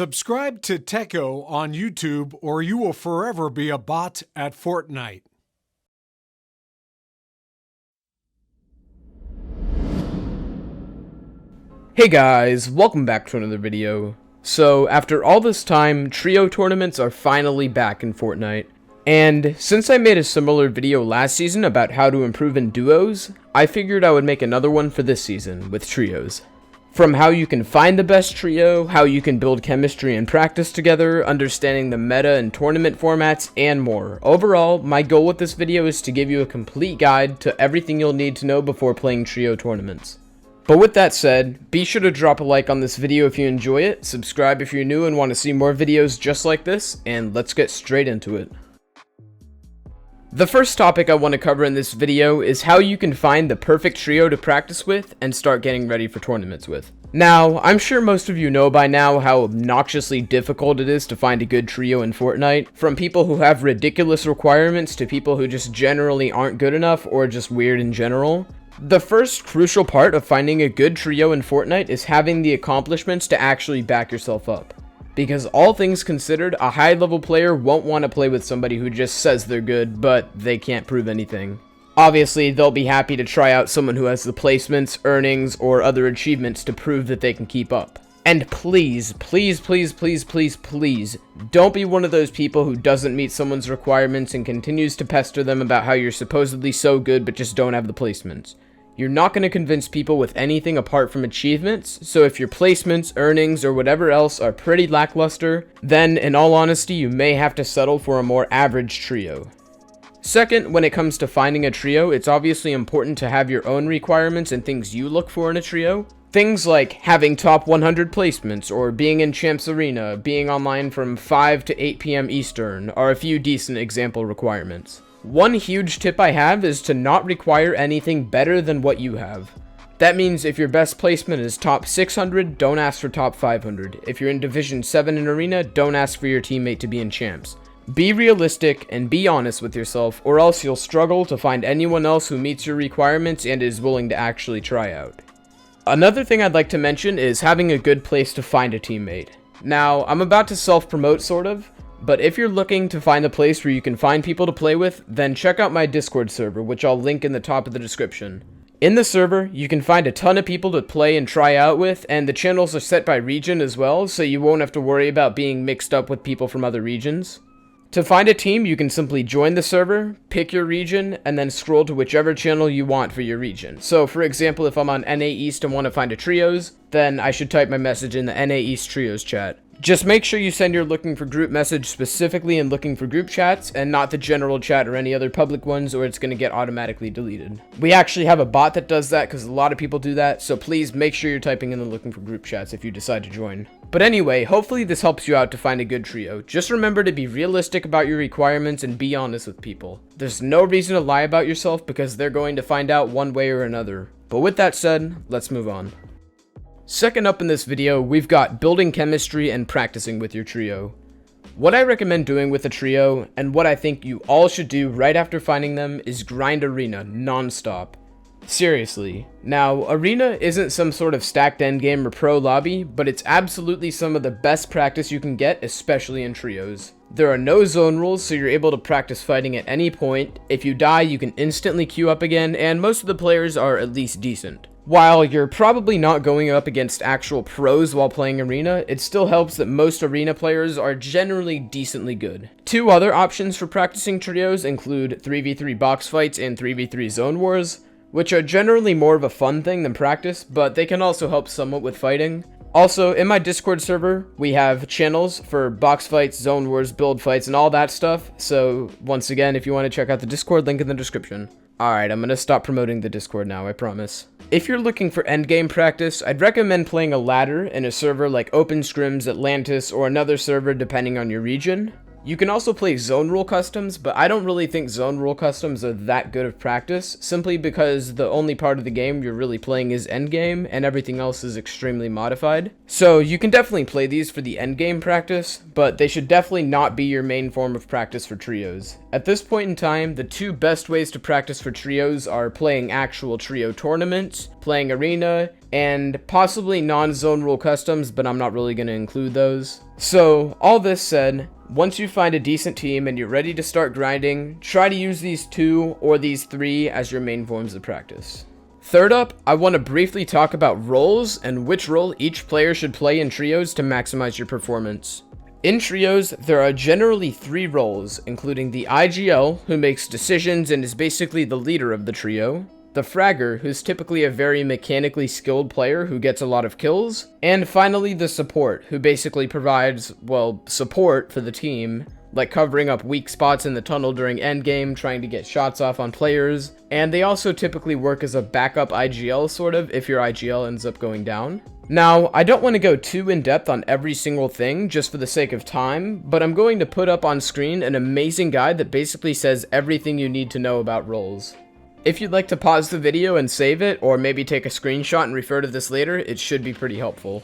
Subscribe to Teckoh on YouTube or you will forever be a bot at Fortnite. Hey guys, welcome back to another video. So, after all this time, trio tournaments are finally back in Fortnite. And since I made a similar video last season about how to improve in duos, I figured I would make another one for this season with trios. From how you can find the best trio, how you can build chemistry and practice together, understanding the meta and tournament formats, and more. Overall, my goal with this video is to give you a complete guide to everything you'll need to know before playing trio tournaments. But with that said, be sure to drop a like on this video if you enjoy it, subscribe if you're new and want to see more videos just like this, and let's get straight into it. The first topic I want to cover in this video is how you can find the perfect trio to practice with and start getting ready for tournaments with. Now, I'm sure most of you know by now how obnoxiously difficult it is to find a good trio in Fortnite, from people who have ridiculous requirements to people who just generally aren't good enough or just weird in general. The first crucial part of finding a good trio in Fortnite is having the accomplishments to actually back yourself up. Because all things considered, a high-level player won't want to play with somebody who just says they're good, but they can't prove anything. Obviously, they'll be happy to try out someone who has the placements, earnings, or other achievements to prove that they can keep up. And please, please, please, please, please, please, don't be one of those people who doesn't meet someone's requirements and continues to pester them about how you're supposedly so good but just don't have the placements. You're not going to convince people with anything apart from achievements, so if your placements, earnings, or whatever else are pretty lackluster, then in all honesty you may have to settle for a more average trio. Second, when it comes to finding a trio, it's obviously important to have your own requirements and things you look for in a trio. Things like having top 100 placements, or being in Champs Arena, being online from 5 to 8 PM Eastern, are a few decent example requirements. One huge tip I have is to not require anything better than what you have. That means if your best placement is top 600, don't ask for top 500. If you're in Division 7 in Arena, don't ask for your teammate to be in Champs. Be realistic and be honest with yourself, or else you'll struggle to find anyone else who meets your requirements and is willing to actually try out. Another thing I'd like to mention is having a good place to find a teammate. Now, I'm about to self-promote sort of, but if you're looking to find a place where you can find people to play with, then check out my Discord server, which I'll link in the top of the description. In the server, you can find a ton of people to play and try out with, and the channels are set by region as well, so you won't have to worry about being mixed up with people from other regions. To find a team, you can simply join the server, pick your region, and then scroll to whichever channel you want for your region. So for example, if I'm on NA East and want to find a trios, then I should type my message in the NA East trios chat. Just make sure you send your looking for group message specifically in looking for group chats and not the general chat or any other public ones, or it's going to get automatically deleted. We actually have a bot that does that because a lot of people do that, so please make sure you're typing in the looking for group chats if you decide to join. But anyway, hopefully this helps you out to find a good trio. Just remember to be realistic about your requirements and be honest with people. There's no reason to lie about yourself because they're going to find out one way or another. But with that said, let's move on. Second up in this video, we've got building chemistry and practicing with your trio. What I recommend doing with a trio, and what I think you all should do right after finding them, is grind Arena non-stop. Seriously. Now, Arena isn't some sort of stacked endgame or pro lobby, but it's absolutely some of the best practice you can get, especially in trios. There are no zone rules, so you're able to practice fighting at any point. If you die, you can instantly queue up again, and most of the players are at least decent. While you're probably not going up against actual pros while playing Arena, it still helps that most Arena players are generally decently good. Two other options for practicing trios include 3v3 box fights and 3v3 zone wars, which are generally more of a fun thing than practice, but they can also help somewhat with fighting. Also, in my Discord server, we have channels for box fights, zone wars, build fights, and all that stuff, so once again, if you want to check out the Discord, link in the description. Alright, I'm gonna stop promoting the Discord now, I promise. If you're looking for endgame practice, I'd recommend playing a ladder in a server like Open Scrims, Atlantis, or another server depending on your region. You can also play zone rule customs, but I don't really think zone rule customs are that good of practice, simply because the only part of the game you're really playing is endgame, and everything else is extremely modified. So you can definitely play these for the endgame practice, but they should definitely not be your main form of practice for trios. At this point in time, the two best ways to practice for trios are playing actual trio tournaments, playing Arena, and possibly non-zone rule customs, but I'm not really going to include those. So, all this said, once you find a decent team and you're ready to start grinding, try to use these 2 or these 3 as your main forms of practice. Third up, I want to briefly talk about roles and which role each player should play in trios to maximize your performance. In trios, there are generally 3 roles, including the IGL, who makes decisions and is basically the leader of the trio, the fragger, who's typically a very mechanically skilled player who gets a lot of kills, and finally the support, who basically provides, well, support for the team, like covering up weak spots in the tunnel during endgame, trying to get shots off on players, and they also typically work as a backup IGL sort of if your IGL ends up going down. Now, I don't want to go too in-depth on every single thing just for the sake of time, but I'm going to put up on screen an amazing guide that basically says everything you need to know about roles. If you'd like to pause the video and save it, or maybe take a screenshot and refer to this later, it should be pretty helpful.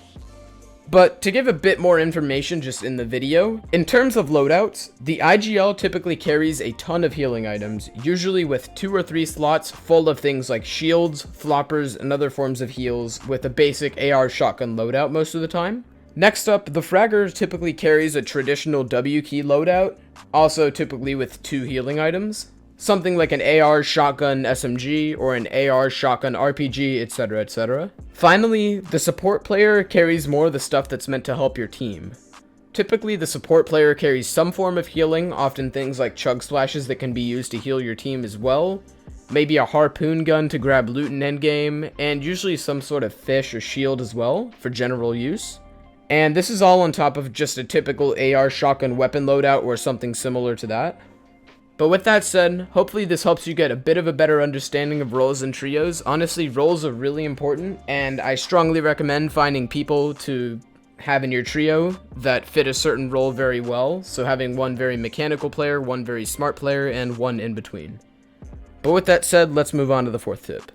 But to give a bit more information just in the video, in terms of loadouts, the IGL typically carries a ton of healing items, usually with 2 or 3 slots full of things like shields, floppers, and other forms of heals, with a basic AR shotgun loadout most of the time. Next up, the fragger typically carries a traditional W key loadout, also typically with 2 healing items. Something like an AR shotgun SMG or an AR shotgun RPG, etc, etc. Finally, the support player carries more of the stuff that's meant to help your team. Typically, the support player carries some form of healing, often things like chug splashes that can be used to heal your team as well, maybe a harpoon gun to grab loot in endgame, and usually some sort of fish or shield as well, for general use. And this is all on top of just a typical AR shotgun weapon loadout or something similar to that. But with that said, hopefully this helps you get a bit of a better understanding of roles and trios. Honestly, roles are really important, and I strongly recommend finding people to have in your trio that fit a certain role very well, so having one very mechanical player, one very smart player, and one in between. But with that said, let's move on to the 4th tip.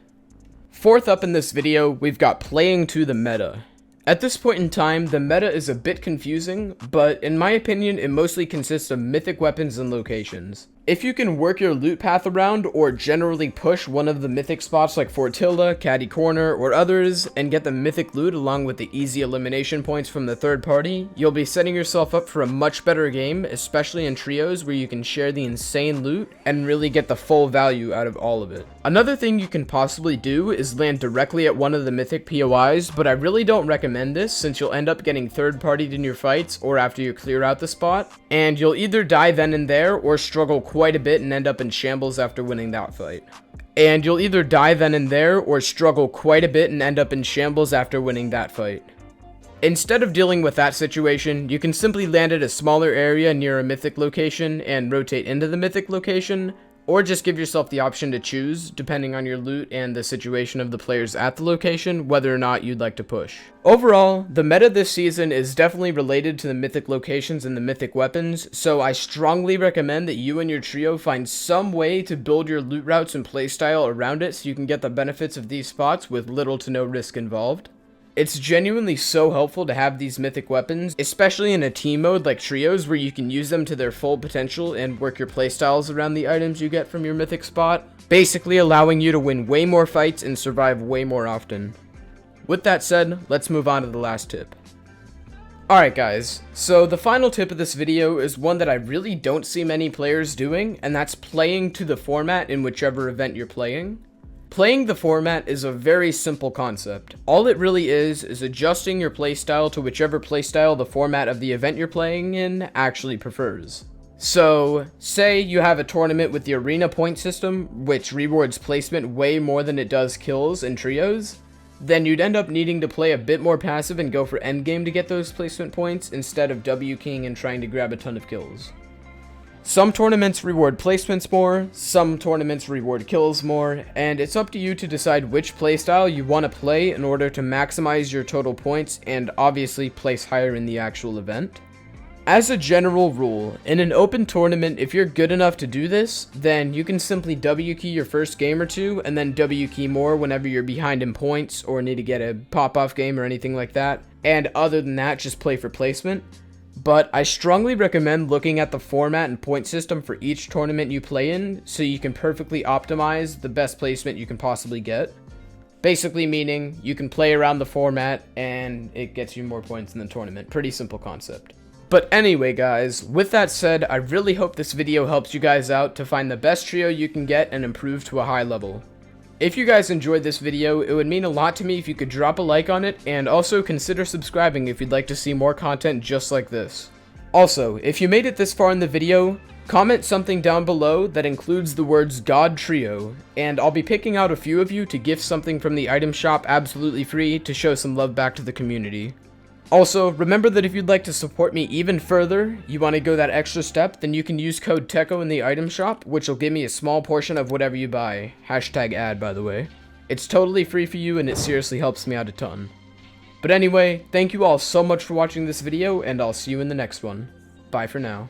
4th up in this video, we've got playing to the meta. At this point in time, the meta is a bit confusing, but in my opinion, it mostly consists of mythic weapons and locations. If you can work your loot path around, or generally push one of the mythic spots like Fortilla, Caddy Corner, or others, and get the mythic loot along with the easy elimination points from the third party, you'll be setting yourself up for a much better game, especially in trios where you can share the insane loot and really get the full value out of all of it. Another thing you can possibly do is land directly at one of the mythic POIs, but I really don't recommend this since you'll end up getting third-partied in your fights or after you clear out the spot, and you'll either die then and there or struggle quite a bit and end up in shambles after winning that fight. And you'll either die then and there or struggle quite a bit and end up in shambles after winning that fight. Instead of dealing with that situation, you can simply land at a smaller area near a mythic location and rotate into the mythic location, or just give yourself the option to choose, depending on your loot and the situation of the players at the location, whether or not you'd like to push. Overall, the meta this season is definitely related to the mythic locations and the mythic weapons, so I strongly recommend that you and your trio find some way to build your loot routes and playstyle around it so you can get the benefits of these spots with little to no risk involved. It's genuinely so helpful to have these mythic weapons, especially in a team mode like trios where you can use them to their full potential and work your playstyles around the items you get from your mythic spot, basically allowing you to win way more fights and survive way more often. With that said, let's move on to the last tip. Alright guys, so the final tip of this video is one that I really don't see many players doing, and that's playing to the format in whichever event you're playing. Playing the format is a very simple concept. All it really is adjusting your playstyle to whichever playstyle the format of the event you're playing in actually prefers. So, say you have a tournament with the arena point system, which rewards placement way more than it does kills in trios, then you'd end up needing to play a bit more passive and go for endgame to get those placement points instead of W keying and trying to grab a ton of kills. Some tournaments reward placements more, some tournaments reward kills more, and it's up to you to decide which playstyle you want to play in order to maximize your total points and obviously place higher in the actual event. As a general rule, in an open tournament, if you're good enough to do this, then you can simply W key your first game or two and then W key more whenever you're behind in points or need to get a pop-off game or anything like that, and other than that, just play for placement. But I strongly recommend looking at the format and point system for each tournament you play in so you can perfectly optimize the best placement you can possibly get. Basically meaning you can play around the format and it gets you more points in the tournament. Pretty simple concept. But anyway guys, with that said, I really hope this video helps you guys out to find the best trio you can get and improve to a high level. If you guys enjoyed this video, it would mean a lot to me if you could drop a like on it, and also consider subscribing if you'd like to see more content just like this. Also, if you made it this far in the video, comment something down below that includes the words God Trio, and I'll be picking out a few of you to gift something from the item shop absolutely free to show some love back to the community. Also, remember that if you'd like to support me even further, you want to go that extra step, then you can use code Teckoh in the item shop, which will give me a small portion of whatever you buy. Hashtag ad, by the way. It's totally free for you and it seriously helps me out a ton. But anyway, thank you all so much for watching this video, and I'll see you in the next one. Bye for now.